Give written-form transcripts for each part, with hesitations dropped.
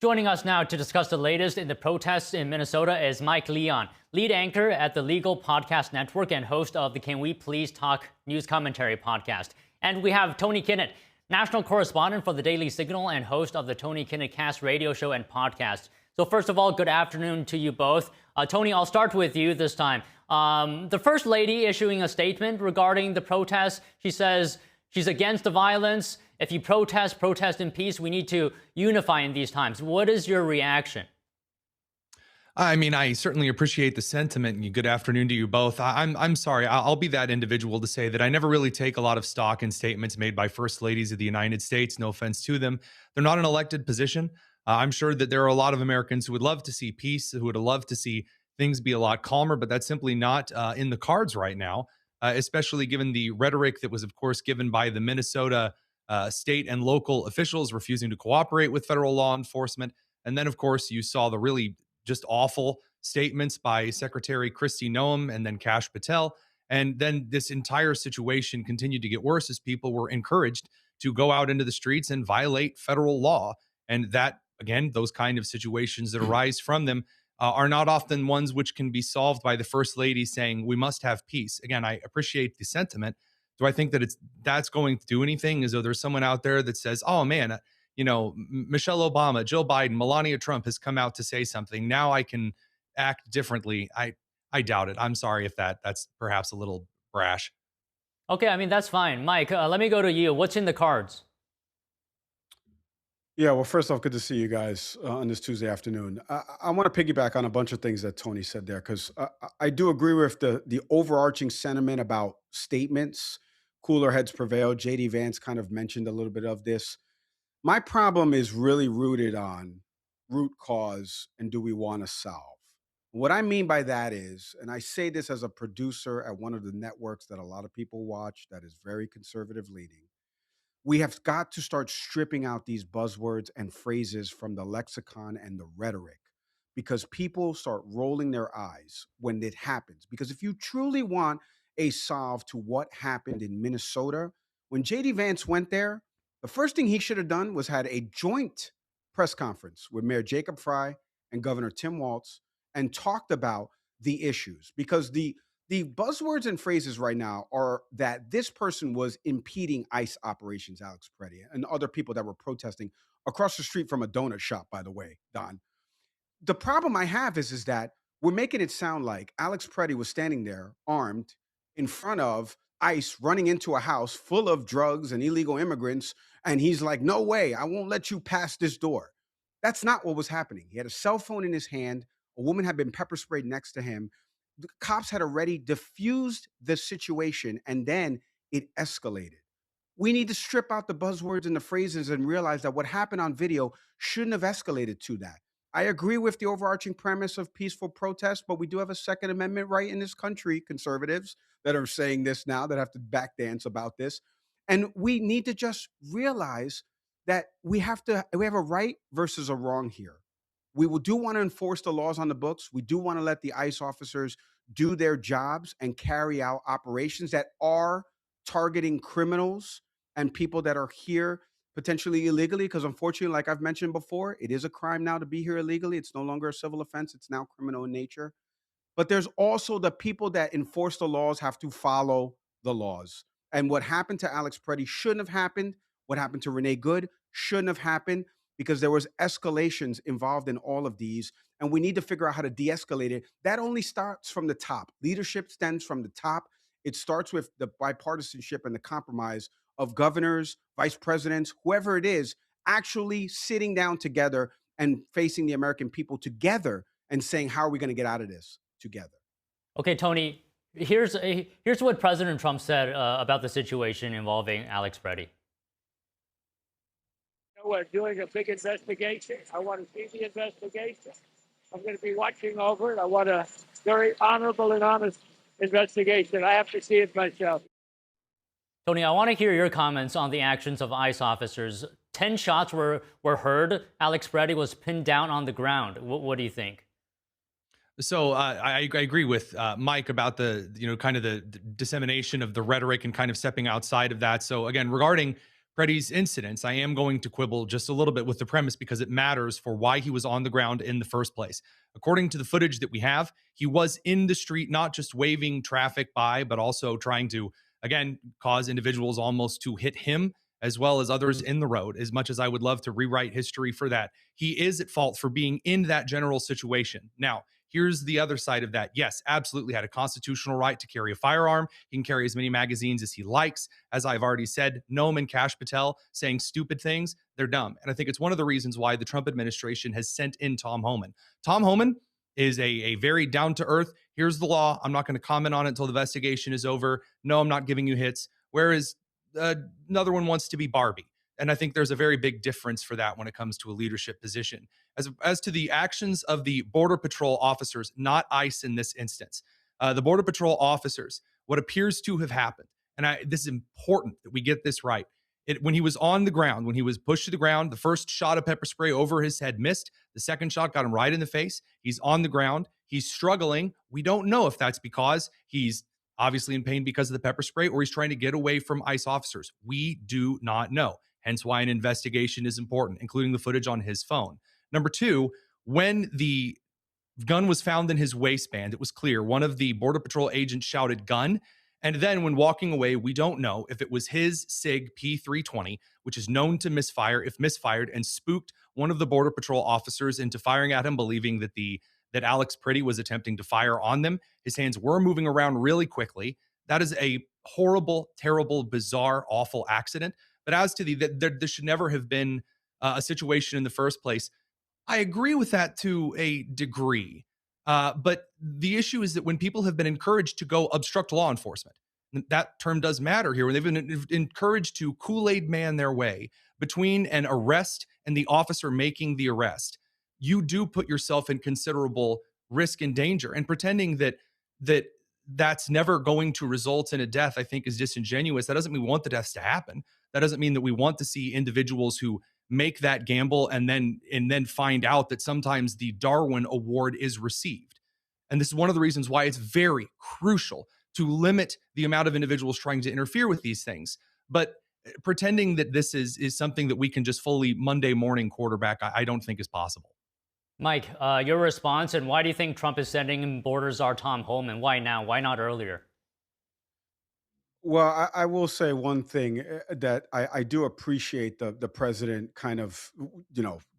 Joining us now to discuss the latest in the protests in Minnesota is Mike Leon, lead anchor at the Legal Podcast Network and host of the Can We Please Talk News Commentary podcast. And we have Tony Kinnett, national correspondent for the Daily Signal and host of the Tony Kinnett Cast radio show and podcast. So first of all, good afternoon to you both. Tony, I'll start with you this time. The First Lady issuing a statement regarding the protests. She says she's against the violence. If you protest, protest in peace. We need to unify in these times. What is your reaction? I mean, I certainly appreciate the sentiment, and good afternoon to you both. I'm sorry. I'll be that individual to say that I never really take a lot of stock in statements made by first ladies of the United States. No offense to them. They're not an elected position. I'm sure that there are a lot of Americans who would love to see peace, who would love to see things be a lot calmer, but that's simply not in the cards right now, especially given the rhetoric that was, of course, given by the Minnesota state and local officials refusing to cooperate with federal law enforcement. And then, of course, you saw the really just awful statements by Secretary Kristi Noem and then Kash Patel. And then this entire situation continued to get worse as people were encouraged to go out into the streets and violate federal law. And that, again, those kind of situations that arise from them are not often ones which can be solved by the First Lady saying we must have peace. Again, I appreciate the sentiment. Do I think that that's going to do anything? As though there's someone out there that says, oh man, Michelle Obama, Joe Biden, Melania Trump has come out to say something. Now I can act differently. I doubt it. I'm sorry if that's perhaps a little brash. Okay, I mean, that's fine. Mike, let me go to you. What's in the cards? Yeah, well, first off, good to see you guys on this Tuesday afternoon. I want to piggyback on a bunch of things that Tony said there, because I do agree with the overarching sentiment about statements. Cooler heads prevail. JD Vance kind of mentioned a little bit of this. My problem is really rooted on root cause and do we want to solve? What I mean by that is, and I say this as a producer at one of the networks that a lot of people watch that is very conservative leaning, we have got to start stripping out these buzzwords and phrases from the lexicon and the rhetoric, because people start rolling their eyes when it happens. Because if you truly want a solve to what happened in Minnesota, when JD Vance went there, the first thing he should have done was had a joint press conference with Mayor Jacob Frey and Governor Tim Walz and talked about the issues, because the buzzwords and phrases right now are that this person was impeding ICE operations, Alex Preddy, and other people that were protesting across the street from a donut shop, by the way, Don. The problem I have is that we're making it sound like Alex Preddy was standing there armed in front of ICE running into a house full of drugs and illegal immigrants. And he's like, no way, I won't let you pass this door. That's not what was happening. He had a cell phone in his hand. A woman had been pepper sprayed next to him. The cops had already diffused the situation, and then it escalated. We need to strip out the buzzwords and the phrases and realize that what happened on video shouldn't have escalated to that. I agree with the overarching premise of peaceful protest, but we do have a Second Amendment right in this country, conservatives that are saying this now, that have to back dance about this. And we need to just realize that we have a right versus a wrong here. We do want to enforce the laws on the books. We do want to let the ICE officers do their jobs and carry out operations that are targeting criminals and people that are here potentially illegally, because unfortunately, like I've mentioned before, it is a crime now to be here illegally. It's no longer a civil offense. It's now criminal in nature. But there's also the people that enforce the laws have to follow the laws. And what happened to Alex Preddy shouldn't have happened. What happened to Renee Good shouldn't have happened, because there was escalations involved in all of these. And we need to figure out how to de-escalate it. That only starts from the top. Leadership stems from the top. It starts with the bipartisanship and the compromise of governors, vice presidents, whoever it is, actually sitting down together and facing the American people together and saying, how are we going to get out of this together? Okay, Tony, here's what President Trump said about the situation involving Alex Preddy. We're doing a big investigation. I want to see the investigation. I'm going to be watching over it. I want a very honorable and honest investigation. I have to see it myself. Tony, I want to hear your comments on the actions of ICE officers. 10 shots were heard. Alex Preddy was pinned down on the ground. What do you think? So I agree with Mike about the kind of the dissemination of the rhetoric and kind of stepping outside of that. So again, regarding Preddy's incidents, I am going to quibble just a little bit with the premise because it matters for why he was on the ground in the first place. According to the footage that we have, he was in the street, not just waving traffic by, but also trying to, again, cause individuals almost to hit him as well as others in the road. As much as I would love to rewrite history for that, he is at fault for being in that general situation. Now, here's the other side of that. Yes, absolutely had a constitutional right to carry a firearm. He can carry as many magazines as he likes. As I've already said, Noam and Kash Patel saying stupid things, they're dumb. And I think it's one of the reasons why the Trump administration has sent in Tom Homan. Tom Homan is a very down-to-earth, here's the law, I'm not going to comment on it until the investigation is over. No, I'm not giving you hits. Whereas another one wants to be Barbie. And I think there's a very big difference for that when it comes to a leadership position. As to the actions of the Border Patrol officers, not ICE in this instance, the Border Patrol officers, what appears to have happened, and this is important that we get this right. When he was on the ground, when he was pushed to the ground, the first shot of pepper spray over his head missed. The second shot got him right in the face. He's on the ground. He's struggling. We don't know if that's because he's obviously in pain because of the pepper spray or he's trying to get away from ICE officers. We do not know. Hence why an investigation is important, including the footage on his phone. Number two, when the gun was found in his waistband, it was clear one of the Border Patrol agents shouted gun. And then when walking away, we don't know if it was his SIG P320, which is known to misfire if misfired, and spooked one of the Border Patrol officers into firing at him, believing that Alex Pretty was attempting to fire on them. His hands were moving around really quickly. That is a horrible, terrible, bizarre, awful accident. But as to there should never have been a situation in the first place, I agree with that to a degree. But the issue is that when people have been encouraged to go obstruct law enforcement, that term does matter here, when they've been encouraged to Kool-Aid man their way between an arrest and the officer making the arrest, you do put yourself in considerable risk and danger. And pretending that's never going to result in a death, I think, is disingenuous. That doesn't mean we want the deaths to happen. That doesn't mean that we want to see individuals who make that gamble and then find out that sometimes the Darwin Award is received. And this is one of the reasons why it's very crucial to limit the amount of individuals trying to interfere with these things. But pretending that this is something that we can just fully Monday morning quarterback, I don't think is possible. Mike, your response, and why do you think Trump is sending in border czar Tom Homan? Why now? Why not earlier? Well, I will say one thing, that I do appreciate the president kind of,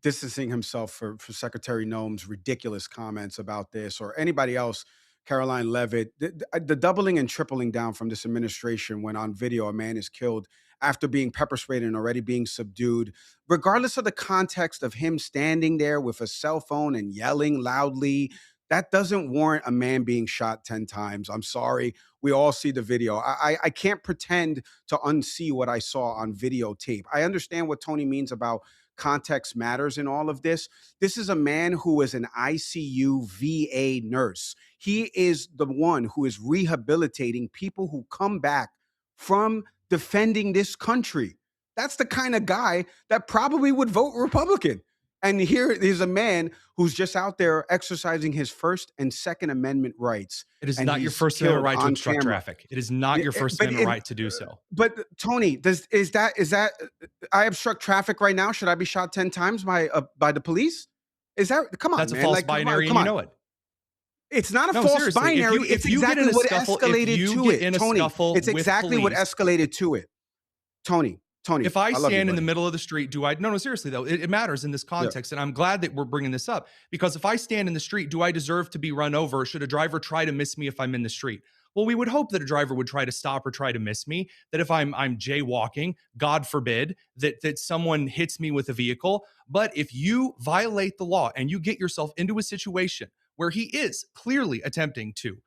distancing himself for Secretary Noam's ridiculous comments about this, or anybody else, Caroline Levitt. The doubling and tripling down from this administration when on video a man is killed after being pepper sprayed and already being subdued, regardless of the context of him standing there with a cell phone and yelling loudly. That doesn't warrant a man being shot 10 times. I'm sorry. We all see the video. I can't pretend to unsee what I saw on videotape. I understand what Tony means about context matters in all of this. This is a man who is an ICU VA nurse. He is the one who is rehabilitating people who come back from defending this country. That's the kind of guy that probably would vote Republican. And here is a man who's just out there exercising his First and Second Amendment rights. It is not your First Amendment right to obstruct traffic. It is not your First Amendment right to do so. But Tony, is that I obstruct traffic right now? Should I be shot 10 times by the police? Is that, come on, that's man. A false binary, and you know it. It's not a false binary. It's exactly what escalated to it, Tony. It's exactly what escalated to it, Tony. If I stand in the middle of the street, no, seriously though, it matters in this context. And I'm glad that we're bringing this up, because if I stand in the street, do I deserve to be run over? Should a driver try to miss me if I'm in the street? Well, we would hope that a driver would try to stop or try to miss me, that if I'm jaywalking, God forbid, that someone hits me with a vehicle. But if you violate the law and you get yourself into a situation where he is clearly attempting to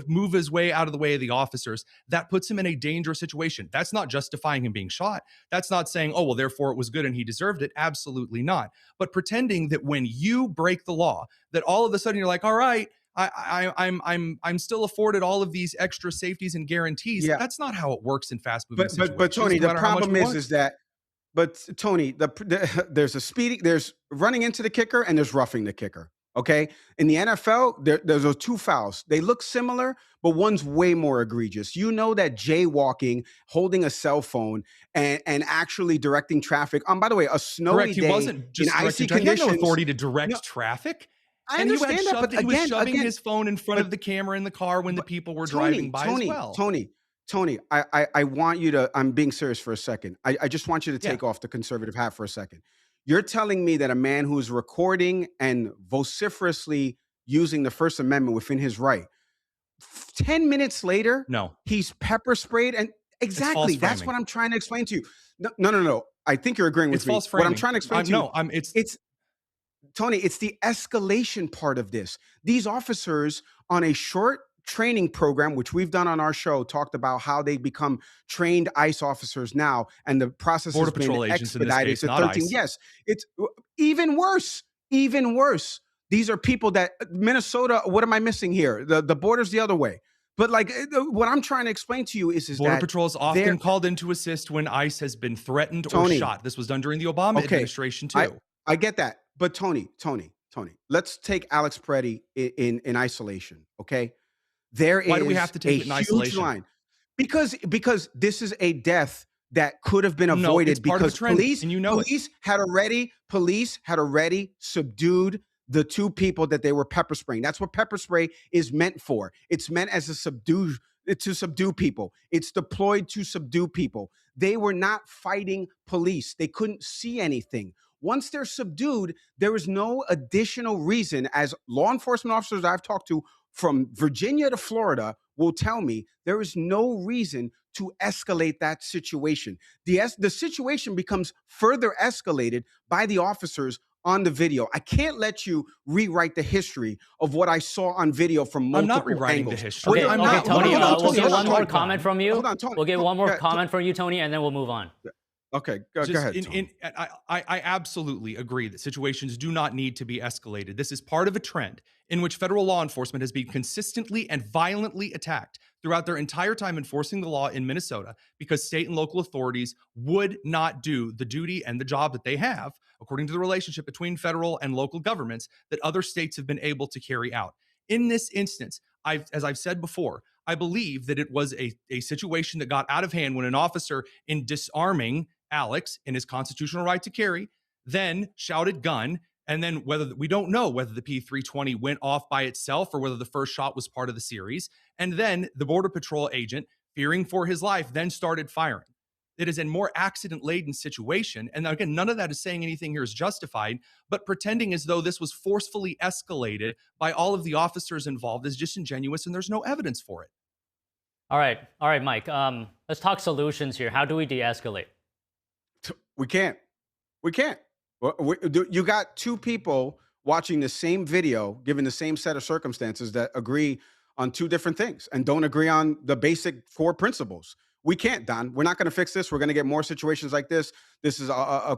move his way out of the way of the officers, that puts him in a dangerous situation. That's not justifying him being shot. That's not saying, oh, well, therefore it was good and he deserved it. Absolutely not. But pretending that when you break the law, that all of a sudden you're like, all right, I'm still afforded all of these extra safeties and guarantees. Yeah. That's not how it works in fast moving situations. But Tony, the problem is that. But Tony, there's running into the kicker and there's roughing the kicker. Okay. In the NFL, there's those two fouls. They look similar, but one's way more egregious. You know that jaywalking, holding a cell phone, and actually directing traffic. By the way, a snowy Correct. He day wasn't in just icy directing traffic. He had no conditions. authority to No, direct traffic. I And understand that, but he was shoving again, his phone in front but of the camera in the car when the but people were Tony, driving by as Tony, well. Tony, Tony, I want you to, I'm being serious for a second. I just want you to Yeah. take off the conservative hat for a second. You're telling me that a man who's recording and vociferously using the First Amendment within his right, 10 minutes later, No, he's pepper sprayed. And it's false exactly, that's what framing. I'm trying to explain to you. No, no, no, no. I think you're agreeing It's with me. false What I'm framing. trying to explain I'm to you, no, I'm it's it's Tony, it's the escalation part of this. These officers on a short training program, which we've done on our show, talked about how they become trained ICE officers now, and the process Border has been Patrol agents in this expedited case, to not 13. ICE. Yes, it's even worse. Even worse. These are people that Minnesota. What am I missing here? The border's the other way. But like what I'm trying to explain to you is Border that Patrol is they're often called in to assist when ICE has been threatened or Tony. shot. This was done during the Obama Okay, administration I too. I get that, but Tony, let's take Alex Peretti in isolation. Okay, there Why do we have is to a take it in huge isolation? line because this is a death that could have been No, it's avoided part of a because trend, and you know it. police had already subdued the two people that they were pepper spraying. That's what pepper spray is meant for. It's meant as a to subdue people. It's deployed to subdue people. They were not fighting police. They couldn't see anything. Once they're subdued, there is no additional reason, as law enforcement officers I've talked to from Virginia to Florida will tell me, there is no reason to escalate that situation. The situation becomes further escalated by the officers on the video. I can't let you rewrite the history of what I saw on video from I'm not multiple rewriting the angles. history. Okay, I'm okay, not. Tony. Hold on, We'll Tony, get hold on, one more Tony. comment from you. Hold on, Tony. We'll get one more Yeah, comment from you, Tony, and then we'll move on. Okay, go Just ahead, Tony. I absolutely agree that situations do not need to be escalated. This is part of a trend in which federal law enforcement has been consistently and violently attacked throughout their entire time enforcing the law in Minnesota because state and local authorities would not do the duty and the job that they have, according to the relationship between federal and local governments, that other states have been able to carry out. In this instance, as I've said before, I believe that it was a situation that got out of hand when an officer, in disarming Alex in his constitutional right to carry, then shouted gun. And then we don't know whether the P320 went off by itself or whether the first shot was part of the series. And then the Border Patrol agent, fearing for his life, then started firing. It is a more accident laden situation. And again, none of that is saying anything here is justified, but pretending as though this was forcefully escalated by all of the officers involved is disingenuous and there's no evidence for it. All right, Mike. Let's talk solutions here. How do we de-escalate? We can't. We can't. You got two people watching the same video, given the same set of circumstances, that agree on two different things and don't agree on the basic core principles. We can't, Don. We're not going to fix this. We're going to get more situations like this. This is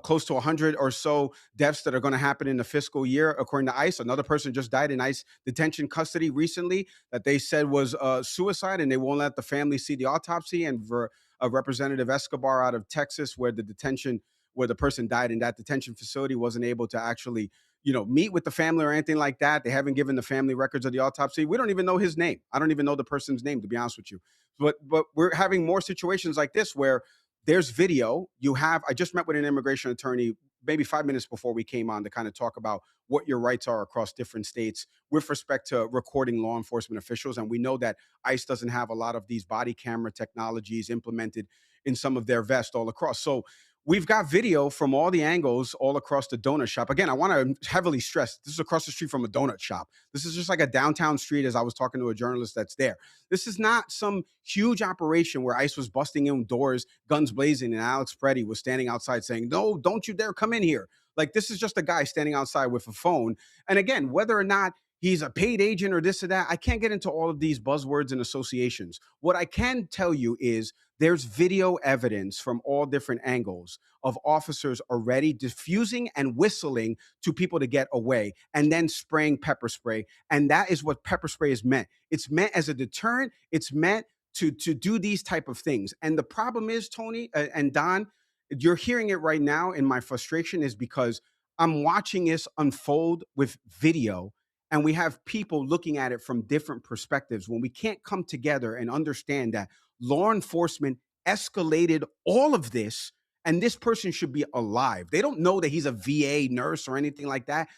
close to 100 or so deaths that are going to happen in the fiscal year, according to ICE. Another person just died in ICE detention custody recently that they said was suicide, and they won't let the family see the autopsy. And for Representative Escobar out of Texas, where the person died in that detention facility, wasn't able to actually meet with the family or anything like that. They haven't given the family records of the autopsy. We don't even know his name. I don't even know the person's name, to be honest with you. But we're having more situations like this where there's video. I just met with an immigration attorney maybe 5 minutes before we came on to kind of talk about what your rights are across different states with respect to recording law enforcement officials. And we know that ICE doesn't have a lot of these body camera technologies implemented in some of their vests all across. So we've got video from all the angles all across the donut shop. Again, I want to heavily stress, this is across the street from a donut shop. This is just like a downtown street, as I was talking to a journalist that's there. This is not some huge operation where ICE was busting in doors, guns blazing, and Alex Peretti was standing outside saying, "No, don't you dare come in here." Like, this is just a guy standing outside with a phone. And again, whether or not he's a paid agent or this or that, I can't get into all of these buzzwords and associations. What I can tell you is there's video evidence from all different angles of officers already diffusing and whistling to people to get away and then spraying pepper spray. And that is what pepper spray is meant. It's meant as a deterrent. It's meant to do these type of things. And the problem is, Tony and Don, you're hearing it right now, and my frustration is because I'm watching this unfold with video, and we have people looking at it from different perspectives, when we can't come together and understand that law enforcement escalated all of this, and this person should be alive. They don't know that he's a VA nurse or anything like that.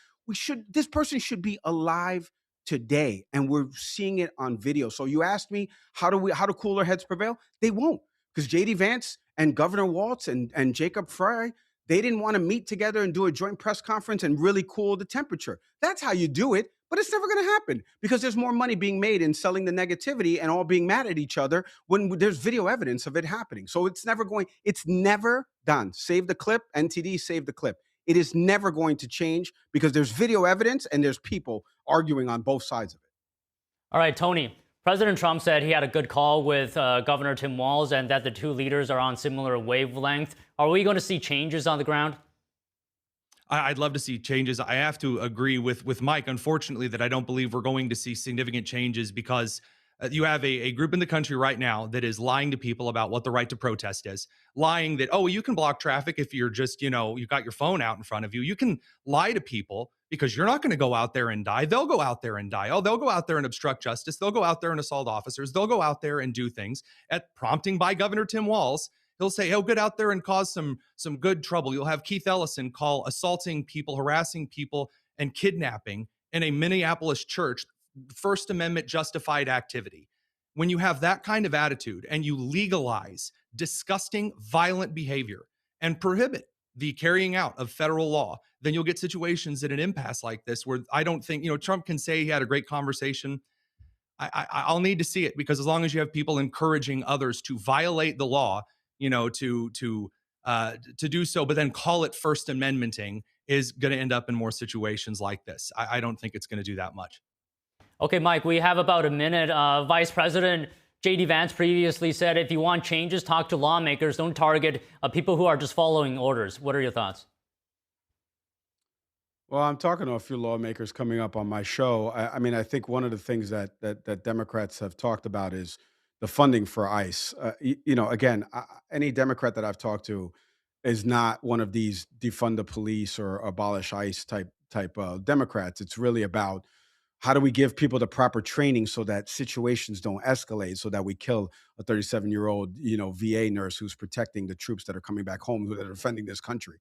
This person should be alive today, and we're seeing it on video. So you asked me, how do cooler heads prevail? They won't, because JD Vance and Governor Walz and Jacob Frey, they didn't want to meet together and do a joint press conference and really cool the temperature. That's how you do it, but it's never going to happen, because there's more money being made in selling the negativity and all being mad at each other when there's video evidence of it happening. So it's never done. Save the clip, NTD, save the clip. It is never going to change, because there's video evidence and there's people arguing on both sides of it. All right, Tony. President Trump said he had a good call with Governor Tim Walz and that the two leaders are on similar wavelength. Are we going to see changes on the ground? I'd love to see changes. I have to agree with Mike, unfortunately, that I don't believe we're going to see significant changes, because you have a group in the country right now that is lying to people about what the right to protest is, lying that, oh, you can block traffic if you're just, you've got your phone out in front of you. You can lie to people because you're not going to go out there and die. They'll go out there and die. Oh, they'll go out there and obstruct justice. They'll go out there and assault officers. They'll go out there and do things at prompting by Governor Tim Walz. He'll say, oh, get out there and cause some good trouble. You'll have Keith Ellison call assaulting people, harassing people, and kidnapping in a Minneapolis church First Amendment justified activity. When you have that kind of attitude and you legalize disgusting, violent behavior and prohibit the carrying out of federal law, then you'll get situations at an impasse like this where I don't think, Trump can say he had a great conversation. I'll need to see it, because as long as you have people encouraging others to violate the law, to do so, but then call it First Amendmenting, is going to end up in more situations like this. I don't think it's going to do that much. Okay, Mike, we have about a minute. Vice President J.D. Vance previously said, if you want changes, talk to lawmakers. Don't target people who are just following orders. What are your thoughts? Well, I'm talking to a few lawmakers coming up on my show. I think one of the things that Democrats have talked about is the funding for ICE. Again, any Democrat that I've talked to is not one of these defund the police or abolish ICE type Democrats. It's really about, how do we give people the proper training so that situations don't escalate, so that we kill a 37-year-old, VA nurse who's protecting the troops that are coming back home, that are defending this country.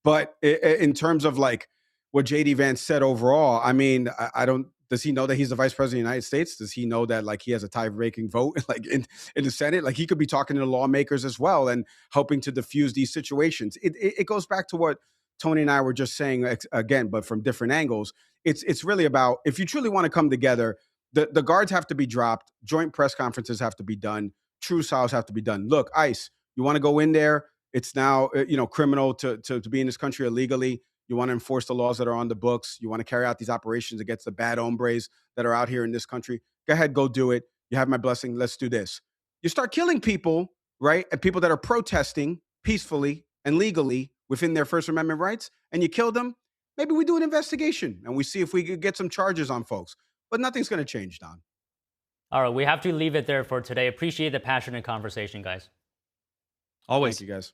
But in terms of like what JD Vance said overall, I don't. Does he know that he's the vice president of the United States? Does he know that he has a tie-breaking vote in the Senate? He could be talking to the lawmakers as well and helping to diffuse these situations. It goes back to what Tony and I were just saying again, but from different angles. It's really about, if you truly want to come together, the guards have to be dropped, joint press conferences have to be done, true SOWs have to be done. Look, ICE, you want to go in there, it's now criminal to be in this country illegally. You want to enforce the laws that are on the books. You want to carry out these operations against the bad hombres that are out here in this country. Go ahead, go do it. You have my blessing. Let's do this. You start killing people, right? And people that are protesting peacefully and legally within their First Amendment rights, and you kill them. Maybe we do an investigation and we see if we could get some charges on folks. But nothing's going to change, Don. All right, we have to leave it there for today. Appreciate the passionate conversation, guys. Always. Thank you, guys.